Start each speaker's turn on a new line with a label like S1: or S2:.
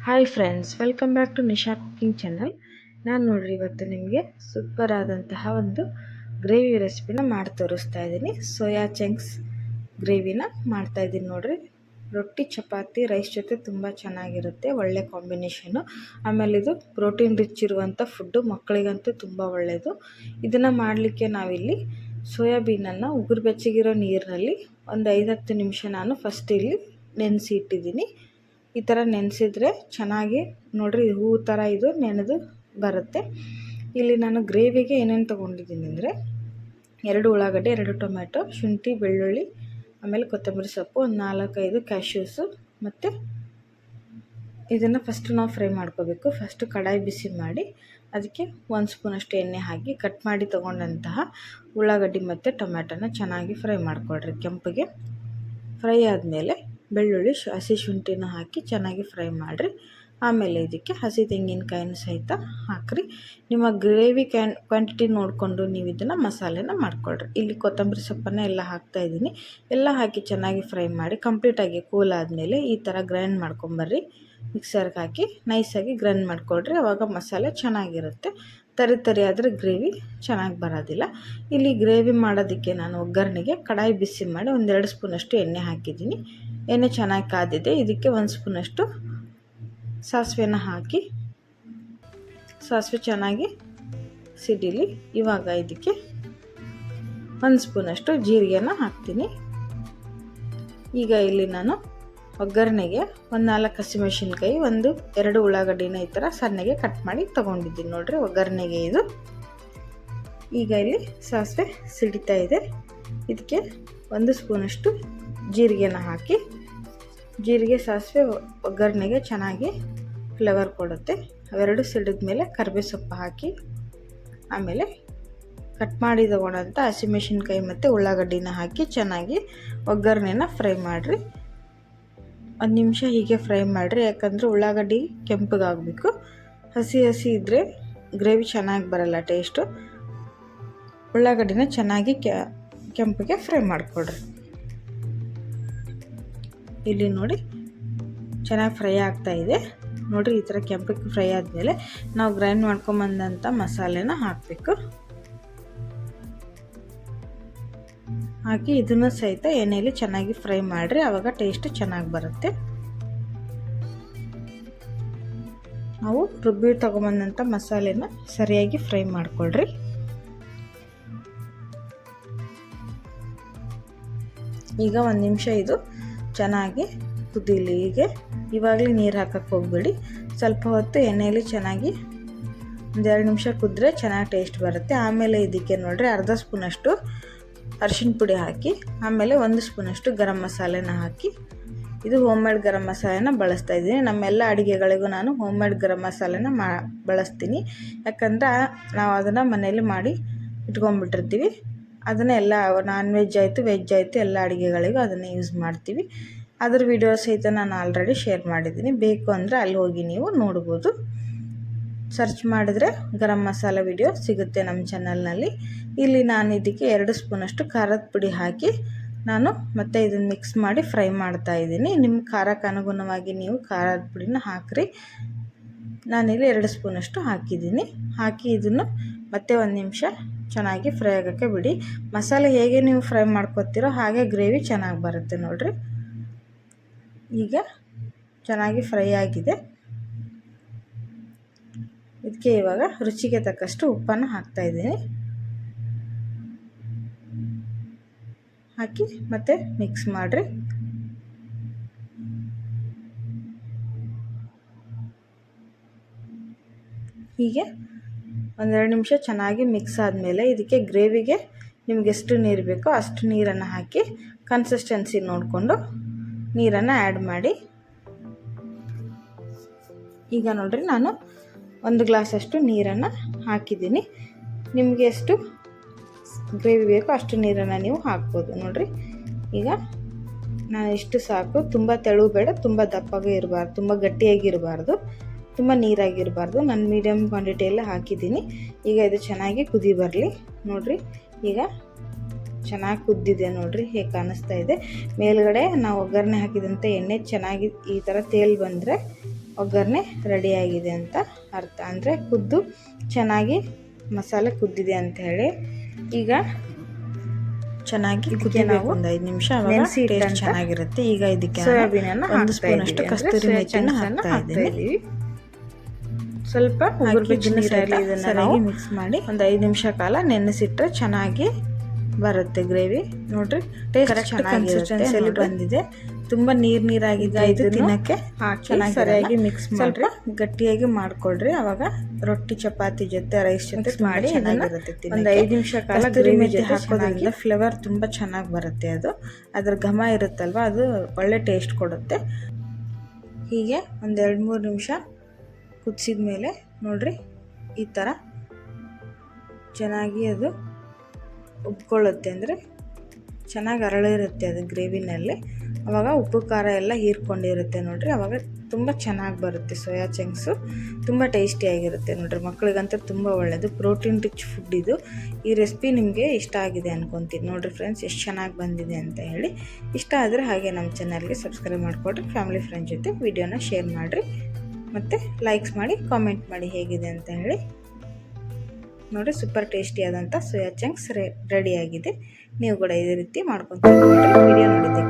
S1: Hi friends, welcome back to Nisha cooking channel. ನಾನು ನೋಡ್ರಿ ಇವತ್ತು ನಿಮಗೆ ಸೂಪರ್ ಆದಂತಹ ಒಂದು ಗ್ರೇವಿ ರೆಸಿಪಿನ ಮಾಡಿ ತೋರಿಸ್ತಾ ಇದ್ದೀನಿ. ಸೋಯಾ ಚಂಕ್ಸ್ ಗ್ರೇವಿನ ಮಾಡ್ತಾ ಇದ್ದೀನಿ ನೋಡ್ರಿ. ರೊಟ್ಟಿ ಚಪಾತಿ ರೈಸ್ ಜೊತೆ ತುಂಬ ಚೆನ್ನಾಗಿರುತ್ತೆ, ಒಳ್ಳೆ ಕಾಂಬಿನೇಷನು. ಆಮೇಲೆ ಇದು ಪ್ರೋಟೀನ್ ರಿಚ್ ಇರುವಂಥ ಫುಡ್ಡು, ಮಕ್ಕಳಿಗಂತೂ ತುಂಬ ಒಳ್ಳೆಯದು. ಇದನ್ನು ಮಾಡಲಿಕ್ಕೆ ನಾವಿಲ್ಲಿ ಸೋಯಾಬೀನನ್ನು ಉಗುರು ಬೆಚ್ಚಗಿರೋ ನೀರಿನಲ್ಲಿ ಒಂದು 5-10 ನಿಮಿಷ ನಾನು ಫಸ್ಟ್ ಇಲ್ಲಿ ನೆನೆಸಿ ಇಟ್ಟಿದ್ದೀನಿ. ಈ ಥರ ನೆನೆಸಿದ್ರೆ ಚೆನ್ನಾಗಿ ನೋಡಿರಿ ಹೂವು ಥರ ಇದು ನೆನೆದು ಬರುತ್ತೆ. ಇಲ್ಲಿ ನಾನು ಗ್ರೇವಿಗೆ ಏನೇನು ತೊಗೊಂಡಿದ್ದೀನಿ ಅಂದರೆ 2 ಉಳ್ಳಾಗಡ್ಡೆ, 2 ಟೊಮ್ಯಾಟೊ, ಶುಂಠಿ, ಬೆಳ್ಳುಳ್ಳಿ, ಆಮೇಲೆ ಕೊತ್ತಂಬರಿ ಸೊಪ್ಪು, ಒಂದು 4-5 ಕ್ಯಾಶ್ಯೂಸು. ಮತ್ತು ಇದನ್ನು ಫಸ್ಟ್ ನಾವು ಫ್ರೈ ಮಾಡ್ಕೋಬೇಕು. ಫಸ್ಟು ಕಡಾಯಿ ಬಿಸಿ ಮಾಡಿ ಅದಕ್ಕೆ 1 ಸ್ಪೂನಷ್ಟು ಎಣ್ಣೆ ಹಾಕಿ ಕಟ್ ಮಾಡಿ ತೊಗೊಂಡಂತಹ ಉಳ್ಳಾಗಡ್ಡಿ ಮತ್ತು ಟೊಮ್ಯಾಟೊನ ಚೆನ್ನಾಗಿ ಫ್ರೈ ಮಾಡಿಕೊಡ್ರಿ. ಕೆಂಪಗೆ ಫ್ರೈ ಆದಮೇಲೆ ಬೆಳ್ಳುಳ್ಳಿ, ಹಸಿ ಶುಂಠಿನ ಹಾಕಿ ಚೆನ್ನಾಗಿ ಫ್ರೈ ಮಾಡಿರಿ. ಆಮೇಲೆ ಇದಕ್ಕೆ ಹಸಿ ತೆಂಗಿನಕಾಯಿನ ಸಹಿತ ಹಾಕಿರಿ. ನಿಮ್ಮ ಗ್ರೇವಿ ಕ್ವಾಂಟಿಟಿ ನೋಡಿಕೊಂಡು ನೀವು ಇದನ್ನು ಮಸಾಲೆನ ಮಾಡಿಕೊಳ್ರಿ. ಇಲ್ಲಿ ಕೊತ್ತಂಬರಿ ಸೊಪ್ಪನ್ನು ಎಲ್ಲ ಹಾಕ್ತಾಯಿದ್ದೀನಿ. ಎಲ್ಲ ಹಾಕಿ ಚೆನ್ನಾಗಿ ಫ್ರೈ ಮಾಡಿ ಕಂಪ್ಲೀಟಾಗಿ ಕೂಲ್ ಆದಮೇಲೆ ಈ ಥರ ಗ್ರೈಂಡ್ ಮಾಡ್ಕೊಂಬರ್ರಿ. ಮಿಕ್ಸರ್ಗೆ ಹಾಕಿ ನೈಸಾಗಿ ಗ್ರೈಂಡ್ ಮಾಡಿಕೊಡ್ರಿ. ಆವಾಗ ಮಸಾಲೆ ಚೆನ್ನಾಗಿರುತ್ತೆ. ತರಿ ಆದರೆ ಗ್ರೇವಿ ಚೆನ್ನಾಗಿ ಬರೋದಿಲ್ಲ. ಇಲ್ಲಿ ಗ್ರೇವಿ ಮಾಡೋದಕ್ಕೆ ನಾನು ಒಗ್ಗರಣೆಗೆ ಕಡಾಯಿ ಬಿಸಿ ಮಾಡಿ 1-2 ಸ್ಪೂನಷ್ಟು ಎಣ್ಣೆ ಹಾಕಿದ್ದೀನಿ. ಎಣ್ಣೆ ಚೆನ್ನಾಗಿ ಕಾದಿದೆ. ಇದಕ್ಕೆ 1 ಸ್ಪೂನಷ್ಟು ಸಾಸಿವೆನ ಹಾಕಿ ಸಾಸಿವೆ ಚೆನ್ನಾಗಿ ಸಿಡಿಲಿ. ಇವಾಗ ಇದಕ್ಕೆ 1 ಸ್ಪೂನಷ್ಟು ಜೀರಿಗೆನ ಹಾಕ್ತೀನಿ. ಈಗ ಇಲ್ಲಿ ನಾನು ಒಗ್ಗರಣೆಗೆ 4 ಹಸಿಮೆಣಸಿನ್ಕಾಯಿ, 1-2 ಉಳ್ಳಾಗಡ್ಡಿನ ಈ ಥರ ಸಣ್ಣಗೆ ಕಟ್ ಮಾಡಿ ತೊಗೊಂಡಿದ್ದೀನಿ ನೋಡಿರಿ ಒಗ್ಗರಣೆಗೆ ಇದು. ಈಗ ಇಲ್ಲಿ ಸಾಸಿವೆ ಸಿಡಿತಾ ಇದೆ. ಇದಕ್ಕೆ 1 ಸ್ಪೂನಷ್ಟು ಜೀರಿಗೆನ ಹಾಕಿ, ಜೀರಿಗೆ ಸಾಸಿವೆ ಒಗ್ಗರಣೆಗೆ ಚೆನ್ನಾಗಿ ಫ್ಲೇವರ್ ಕೊಡುತ್ತೆ. ಅವೆರಡು ಸಿಡಿದ ಮೇಲೆ ಕರಿಬೇವು ಸೊಪ್ಪು ಹಾಕಿ, ಆಮೇಲೆ ಕಟ್ ಮಾಡಿ ತಗೊಂಡಂಥ ಹಸಿಮೆಣಸಿನ್ಕಾಯಿ ಮತ್ತು ಉಳ್ಳಾಗಡ್ಡಿನ ಹಾಕಿ ಚೆನ್ನಾಗಿ ಒಗ್ಗರಣೆನ ಫ್ರೈ ಮಾಡಿರಿ. 1 ನಿಮಿಷ ಹೀಗೆ ಫ್ರೈ ಮಾಡಿರಿ, ಯಾಕಂದರೆ ಉಳ್ಳಾಗಡ್ಡಿ ಕೆಂಪಗಾಗಬೇಕು. ಹಸಿ ಇದ್ದರೆ ಗ್ರೇವಿ ಚೆನ್ನಾಗಿ ಬರಲ್ಲ ಟೇಸ್ಟು. ಉಳ್ಳಾಗಡ್ಡಿನ ಚೆನ್ನಾಗಿ ಕೆಂಪಿಗೆ ಫ್ರೈ ಮಾಡಿಕೊಡ್ರಿ. ಇಲ್ಲಿ ನೋಡಿ ಚೆನ್ನಾಗಿ ಫ್ರೈ ಆಗ್ತಾಯಿದೆ ನೋಡಿರಿ. ಈ ಥರ ಕೆಂಪಕ್ಕೆ ಫ್ರೈ ಆದಮೇಲೆ ನಾವು ಗ್ರೈಂಡ್ ಮಾಡ್ಕೊಂಬಂದಂಥ ಮಸಾಲೆನ ಹಾಕಬೇಕು. ಹಾಕಿ ಇದನ್ನು ಸಹಿತ ಎಣ್ಣೆಯಲ್ಲಿ ಚೆನ್ನಾಗಿ ಫ್ರೈ ಮಾಡಿರಿ, ಆವಾಗ ಟೇಸ್ಟ್ ಚೆನ್ನಾಗಿ ಬರುತ್ತೆ. ನಾವು ರುಬ್ಬಿ ತಗೊಂಬಂದಂಥ ಮಸಾಲೆನ ಸರಿಯಾಗಿ ಫ್ರೈ ಮಾಡಿಕೊಳ್ರಿ. ಈಗ 1 ನಿಮಿಷ ಇದು ಚೆನ್ನಾಗಿ ಕುದೀಲಿ. ಹೀಗೆ ಇವಾಗಲೇ ನೀರು ಹಾಕಕ್ಕೆ ಹೋಗಬೇಡಿ. ಸ್ವಲ್ಪ ಹೊತ್ತು ಎಣ್ಣೆಯಲ್ಲಿ ಚೆನ್ನಾಗಿ 1-2 ನಿಮಿಷ ಕುದ್ರೆ ಚೆನ್ನಾಗಿ ಟೇಸ್ಟ್ ಬರುತ್ತೆ. ಆಮೇಲೆ ಇದಕ್ಕೆ ನೋಡಿರಿ ಅರ್ಧ ಸ್ಪೂನಷ್ಟು ಅರಿಶಿನ ಪುಡಿ ಹಾಕಿ, ಆಮೇಲೆ 1 ಸ್ಪೂನಷ್ಟು ಗರಂ ಮಸಾಲೆನ ಹಾಕಿ. ಇದು ಹೋಮ್ ಮೇಡ್ ಗರಂ ಮಸಾಲೆನ ಬಳಸ್ತಾ ಇದ್ದೀನಿ. ನಮ್ಮೆಲ್ಲ ಅಡುಗೆಗಳಿಗೂ ನಾನು ಹೋಮ್ ಮೇಡ್ ಗರಂ ಮಸಾಲೆನ ಬಳಸ್ತೀನಿ. ಯಾಕಂದರೆ ನಾವು ಅದನ್ನು ಮನೆಯಲ್ಲಿ ಮಾಡಿ ಇಟ್ಕೊಂಡ್ಬಿಟ್ಟಿರ್ತೀವಿ. ಅದನ್ನೇ ಎಲ್ಲ ನಾನ್ ವೆಜ್ ಆಯಿತು ವೆಜ್ ಆಯಿತು ಎಲ್ಲ ಅಡುಗೆಗಳಿಗೂ ಅದನ್ನೇ ಯೂಸ್ ಮಾಡ್ತೀವಿ. ಅದ್ರ ವಿಡಿಯೋ ಸಹಿತ ನಾನು ಆಲ್ರೆಡಿ ಶೇರ್ ಮಾಡಿದ್ದೀನಿ. ಬೇಕು ಅಂದರೆ ಅಲ್ಲಿ ಹೋಗಿ ನೀವು ನೋಡ್ಬೋದು. ಸರ್ಚ್ ಮಾಡಿದರೆ ಗರಂ ಮಸಾಲ ವಿಡಿಯೋ ಸಿಗುತ್ತೆ ನಮ್ಮ ಚಾನಲ್ನಲ್ಲಿ. ಇಲ್ಲಿ ನಾನು ಇದಕ್ಕೆ 2 ಸ್ಪೂನಷ್ಟು ಖಾರದ ಪುಡಿ ಹಾಕಿ ನಾನು ಮತ್ತೆ ಇದನ್ನು ಮಿಕ್ಸ್ ಮಾಡಿ ಫ್ರೈ ಮಾಡ್ತಾ ಇದ್ದೀನಿ. ನಿಮ್ಮ ಖಾರಕ್ಕೆ ಅನುಗುಣವಾಗಿ ನೀವು ಖಾರದ ಪುಡಿನ ಹಾಕಿರಿ. ನಾನಿಲ್ಲಿ 2 ಸ್ಪೂನಷ್ಟು ಹಾಕಿದ್ದೀನಿ. ಹಾಕಿ ಇದನ್ನು ಮತ್ತೆ 1 ನಿಮಿಷ ಚೆನ್ನಾಗಿ ಫ್ರೈ ಆಗೋಕ್ಕೆ ಬಿಡಿ. ಮಸಾಲೆ ಹೇಗೆ ನೀವು ಫ್ರೈ ಮಾಡ್ಕೊತೀರೋ ಹಾಗೆ ಗ್ರೇವಿ ಚೆನ್ನಾಗಿ ಬರುತ್ತೆ ನೋಡಿರಿ. ಈಗ ಚೆನ್ನಾಗಿ ಫ್ರೈ ಆಗಿದೆ. ಇದಕ್ಕೆ ಇವಾಗ ರುಚಿಗೆ ತಕ್ಕಷ್ಟು ಉಪ್ಪನ್ನು ಹಾಕ್ತಾಯಿದ್ದೀನಿ. ಹಾಕಿ ಮತ್ತೆ ಮಿಕ್ಸ್ ಮಾಡಿರಿ. ಹೀಗೆ 1-2 ನಿಮಿಷ ಚೆನ್ನಾಗಿ ಮಿಕ್ಸ್ ಆದಮೇಲೆ ಇದಕ್ಕೆ ಗ್ರೇವಿಗೆ ನಿಮ್ಗೆ ಎಷ್ಟು ನೀರು ಬೇಕೋ ಅಷ್ಟು ನೀರನ್ನು ಹಾಕಿ ಕನ್ಸಿಸ್ಟೆನ್ಸಿ ನೋಡಿಕೊಂಡು ನೀರನ್ನು ಆ್ಯಡ್ ಮಾಡಿ. ಈಗ ನೋಡಿರಿ ನಾನು 1 ಗ್ಲಾಸಷ್ಟು ನೀರನ್ನು ಹಾಕಿದ್ದೀನಿ. ನಿಮಗೆ ಎಷ್ಟು ಗ್ರೇವಿ ಬೇಕೋ ಅಷ್ಟು ನೀರನ್ನು ನೀವು ಹಾಕ್ಬೋದು ನೋಡಿರಿ. ಈಗ ನಾನು ಇಷ್ಟು ಸಾಕು. ತುಂಬ ತೆಳು ಬೇಡ, ತುಂಬ ದಪ್ಪಗೆ ಇರಬಾರ್ದು, ತುಂಬ ಗಟ್ಟಿಯಾಗಿರಬಾರ್ದು, ತುಂಬ ನೀರಾಗಿರಬಾರ್ದು. ನಾನು ಮೀಡಿಯಮ್ ಕ್ವಾಂಟಿಟಿಯಲ್ಲೇ ಹಾಕಿದ್ದೀನಿ. ಈಗ ಇದು ಚೆನ್ನಾಗಿ ಕುದಿ ಬರಲಿ ನೋಡಿರಿ. ಈಗ ಚೆನ್ನಾಗಿ ಕುದ್ದಿದೆ ನೋಡಿರಿ, ಹೇಗೆ ಕಾಣಿಸ್ತಾ ಇದೆ. ಮೇಲ್ಗಡೆ ನಾವು ಒಗ್ಗರಣೆ ಹಾಕಿದಂಥ ಎಣ್ಣೆ ಚೆನ್ನಾಗಿ ಈ ಥರ ತೇಲ್ ಬಂದರೆ ಒಗ್ಗರಣೆ ರೆಡಿಯಾಗಿದೆ ಅಂತ ಅರ್ಥ. ಅಂದರೆ ಕುದ್ದು ಚೆನ್ನಾಗಿ ಮಸಾಲೆ ಕುದ್ದಿದೆ ಅಂತ ಹೇಳಿ. ಈಗ ಚೆನ್ನಾಗಿ ಇದಕ್ಕೆ ನಾವು ಒಂದು 5 ನಿಮಿಷ ನೆನೆಸಿ ಚೆನ್ನಾಗಿರುತ್ತೆ. ಈಗ ಇದಕ್ಕೆ ಸೋಯಾಬೀನನ್ನು 1 ಸ್ಪೂನ್ ಅಷ್ಟು ಕಸ್ತೂರಿ ಮೆಥಿಯನ್ನು ಹಾಕ್ತಾ ಇದ್ದೀವಿ. ಸ್ವಲ್ಪ ಉಗುರು ಬೆಚ್ಚ ನೀರಲ್ಲಿ ಇದನ್ನು ನಾವು ಮಿಕ್ಸ್ ಮಾಡಿ ಒಂದು 5 ನಿಮಿಷ ಕಾಲ ನೆನೆಸಿಟ್ರೆ ಚೆನ್ನಾಗಿ ಬರುತ್ತೆ ಗ್ರೇವಿ. ನೋಡ್ರಿ ಟೇಸ್ಟ್ ಕನ್ಸಿಸ್ಟೆನ್ಸಿಯಲ್ಲಿ ಬಂದಿದೆ. ತುಂಬ ನೀರಾಗಿದೆ. ಇದು ತಿನ್ನಕ್ಕೆ ಚೆನ್ನಾಗಿ ಸರಿಯಾಗಿ ಮಿಕ್ಸ್ ಮಾಡಿ ಗಟ್ಟಿಯಾಗಿ ಮಾಡ್ಕೊಳ್ರಿ. ಅವಾಗ ರೊಟ್ಟಿ ಚಪಾತಿ ಜೊತೆ ರೈಸ್ ಜೊತೆ ಮಾಡಿ ಚೆನ್ನಾಗಿರುತ್ತೆ. ಒಂದು 5 ನಿಮಿಷ ಕಾಲ ಗ್ರೇವಿ ಜೊತೆ ಹಾಕೋದ್ರಿಂದ ಫ್ಲೇವರ್ ತುಂಬ ಚೆನ್ನಾಗಿ ಬರುತ್ತೆ. ಅದ್ರ ಘಮ ಇರುತ್ತಲ್ವ, ಅದು ಒಳ್ಳೆ ಟೇಸ್ಟ್ ಕೊಡುತ್ತೆ. ಹೀಗೆ ಒಂದು 2-3 ನಿಮಿಷ ಕುದಿಸಿದ ಮೇಲೆ ನೋಡ್ರಿ ಈ ಥರ ಚೆನ್ನಾಗಿ ಅದು ಉಬ್ಕೊಳ್ಳುತ್ತೆ. ಅಂದರೆ ಚೆನ್ನಾಗಿ ಅರಳಿರುತ್ತೆ ಅದು ಗ್ರೇವಿನಲ್ಲಿ. ಆವಾಗ ಉಪ್ಪು ಖಾರ ಎಲ್ಲ ಹೀರ್ಕೊಂಡಿರುತ್ತೆ ನೋಡ್ರಿ. ಆವಾಗ ತುಂಬ ಚೆನ್ನಾಗಿ ಬರುತ್ತೆ. ಸೋಯಾ ಚಂಕ್ಸು ತುಂಬ ಟೇಸ್ಟಿಯಾಗಿರುತ್ತೆ ನೋಡ್ರಿ. ಮಕ್ಕಳಿಗಂತೂ ತುಂಬ ಒಳ್ಳೆಯದು, ಪ್ರೋಟೀನ್ ರಿಚ್ ಫುಡ್ ಇದು. ಈ ರೆಸಿಪಿ ನಿಮಗೆ ಇಷ್ಟ ಆಗಿದೆ ಅನ್ಕೊತೀನಿ. ನೋಡಿರಿ ಫ್ರೆಂಡ್ಸ್ ಎಷ್ಟು ಚೆನ್ನಾಗಿ ಬಂದಿದೆ ಅಂತ ಹೇಳಿ. ಇಷ್ಟ ಆದರೆ ಹಾಗೆ ನಮ್ಮ ಚಾನಲ್ಗೆ ಸಬ್ಸ್ಕ್ರೈಬ್ ಮಾಡಿಕೊಡ್ರಿ. ಫ್ಯಾಮಿಲಿ ಫ್ರೆಂಡ್ಸ್ ಜೊತೆ ವಿಡಿಯೋನ ಶೇರ್ ಮಾಡಿರಿ ಮತ್ತು ಲೈಕ್ಸ್ ಮಾಡಿ ಕಾಮೆಂಟ್ ಮಾಡಿ ಹೇಗಿದೆ ಅಂತ ಹೇಳಿ. ನೋಡಿ ಸೂಪರ್ ಟೇಸ್ಟಿಯಾದಂಥ ಸೋಯಾ ಚಂಕ್ಸ್ ರೆಡಿಯಾಗಿದೆ. ನೀವು ಕೂಡ ಇದೇ ರೀತಿ ಮಾಡ್ಕೊತೀವಿ. ವಿಡಿಯೋ ನೋಡಿದ್ದಕ್ಕೆ